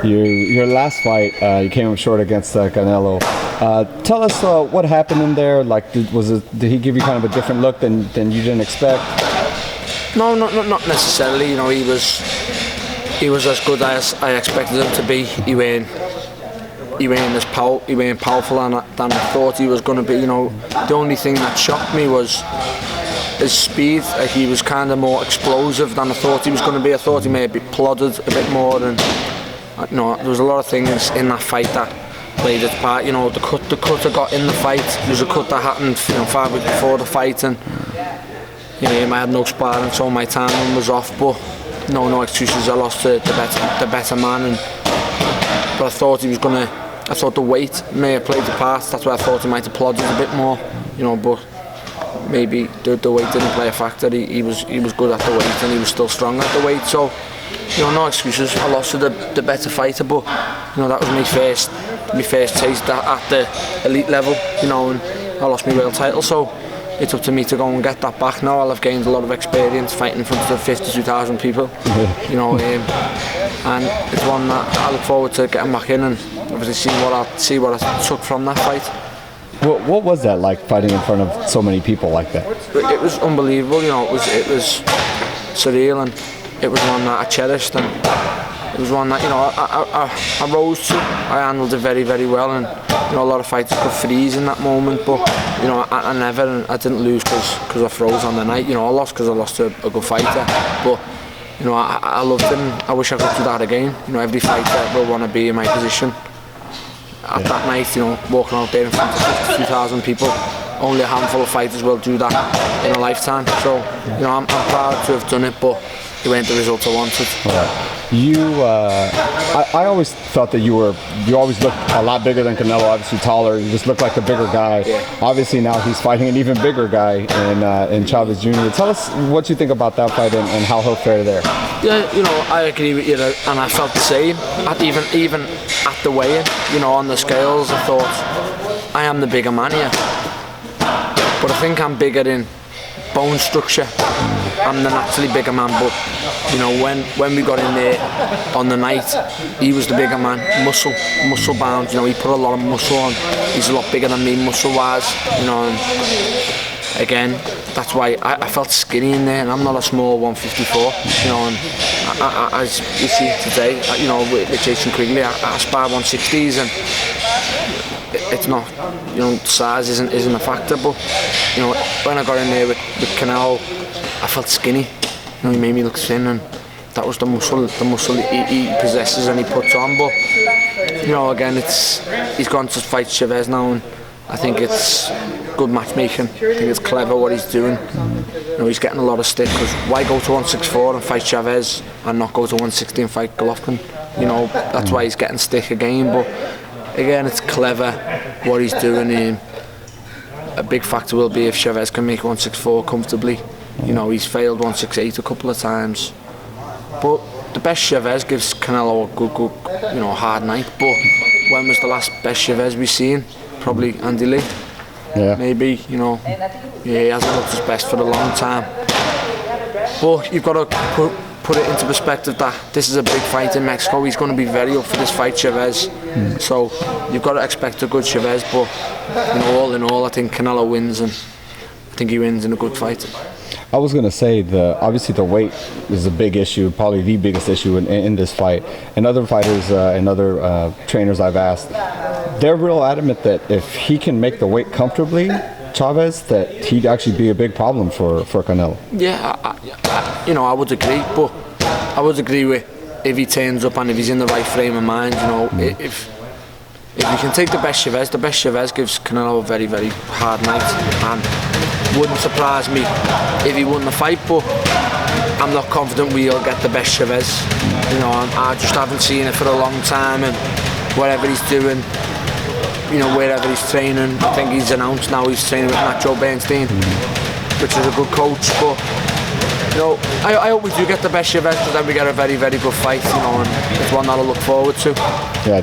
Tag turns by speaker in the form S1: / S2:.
S1: Your last fight, you came up short against Canelo. Tell us what happened in there. Like, did he give you kind of a different look than you didn't expect?
S2: No, not necessarily. You know, he was as good as I expected him to be. He weren't powerful than I thought he was going to be. You know, the only thing that shocked me was his speed. He was kind of more explosive than I thought he was going to be. I thought he may have plodded a bit more, and you know, there was a lot of things in that fight that played its part. You know, the cut I got in the fight. There was a cut that happened, 5 weeks before the fight, and you know, I had no sparring, so my timing was off. But no excuses. I lost to the better man, but I thought he was gonna. I thought the weight may have played the part. That's why I thought he might have plodded a bit more. You know, but maybe the weight didn't play a factor. He was good at the weight, and he was still strong at the weight. So, you know, no excuses. I lost to the better fighter, but you know, that was my first taste at the elite level. You know, and I lost my world title. So it's up to me to go and get that back now. I'll have gained a lot of experience fighting in front of 52,000 people. You know, and it's one that I look forward to getting back in and obviously see what I took from that fight.
S1: What was that like, fighting in front of so many people like that?
S2: It was unbelievable. You know, it was surreal, and it was one that I cherished, and it was one that, you know, I rose to. I handled it very, very well, and you know, a lot of fighters could freeze in that moment, but you know, I didn't lose because I froze on the night. You know, I lost because I lost to a good fighter, but you know, I loved it, and I wish I could do that again. You know, every fighter will want to be in my position. At that night, you know, walking out there in front of 52,000 people, only a handful of fighters will do that in a lifetime. So, you know, I'm proud to have done it, but it weren't the result I wanted.
S1: I always thought that you always looked a lot bigger than Canelo. Obviously taller. You just looked like the bigger guy. Yeah. Obviously now he's fighting an even bigger guy in Chavez Jr. Tell us what you think about that fight and how he'll fare there.
S2: Yeah, you know, I agree with you, and I felt the same. Even at the weigh-in, you know, on the scales, I thought I am the bigger man here, but I think I'm bigger in bone structure. I'm the naturally bigger man, but you know, when we got in there on the night, he was the bigger man, muscle bound. You know, he put a lot of muscle on. He's a lot bigger than me muscle wise. You know, and again, that's why I felt skinny in there, and I'm not a small 154. You know, and as you see today, you know, with Jason Quigley, I spar 160s, and it's not, you know, size isn't a factor. But you know, when I got in there with Canelo, I felt skinny. You know, he made me look thin, and that was the muscle he possesses and he puts on. But you know, again, he's gone to fight Chavez now, and I think it's good matchmaking. I think it's clever what he's doing. You know, he's getting a lot of stick, because why go to 164 and fight Chavez and not go to 160 and fight Golovkin? You know, that's why he's getting stick again. But again, it's clever what he's doing. A big factor will be if Chavez can make 164 comfortably. You know, he's failed 168 a couple of times, but the best Chavez gives Canelo a good, you know, hard night. But when was the last best Chavez we've seen? Probably Andy Lee.
S1: Yeah.
S2: Maybe, you know, yeah, he hasn't looked his best for a long time. But you've got to put it into perspective that this is a big fight in Mexico. He's going to be very up for this fight, Chavez. So you've got to expect a good Chavez. But you know, all in all, I think Canelo wins, and I think he wins in a good fight.
S1: I was going to say, obviously the weight is a big issue, probably the biggest issue in this fight. And other fighters and other trainers I've asked, they're real adamant that if he can make the weight comfortably, Chavez, that he'd actually be a big problem for Canelo.
S2: Yeah, you know, I would agree, but I would agree with if he turns up and if he's in the right frame of mind. You know, if you can take the best Chavez gives Canelo a very, very hard night, and wouldn't surprise me if he won the fight, but I'm not confident we'll get the best Chavez. You know, I just haven't seen it for a long time, and whatever he's doing, you know, wherever he's training, I think he's announced now he's training with Nacho Bernstein, which is a good coach. But you know, I hope we do get the best Chavez, because then we get a very, very good fight. You know, and it's one that I look forward to.
S1: Yeah,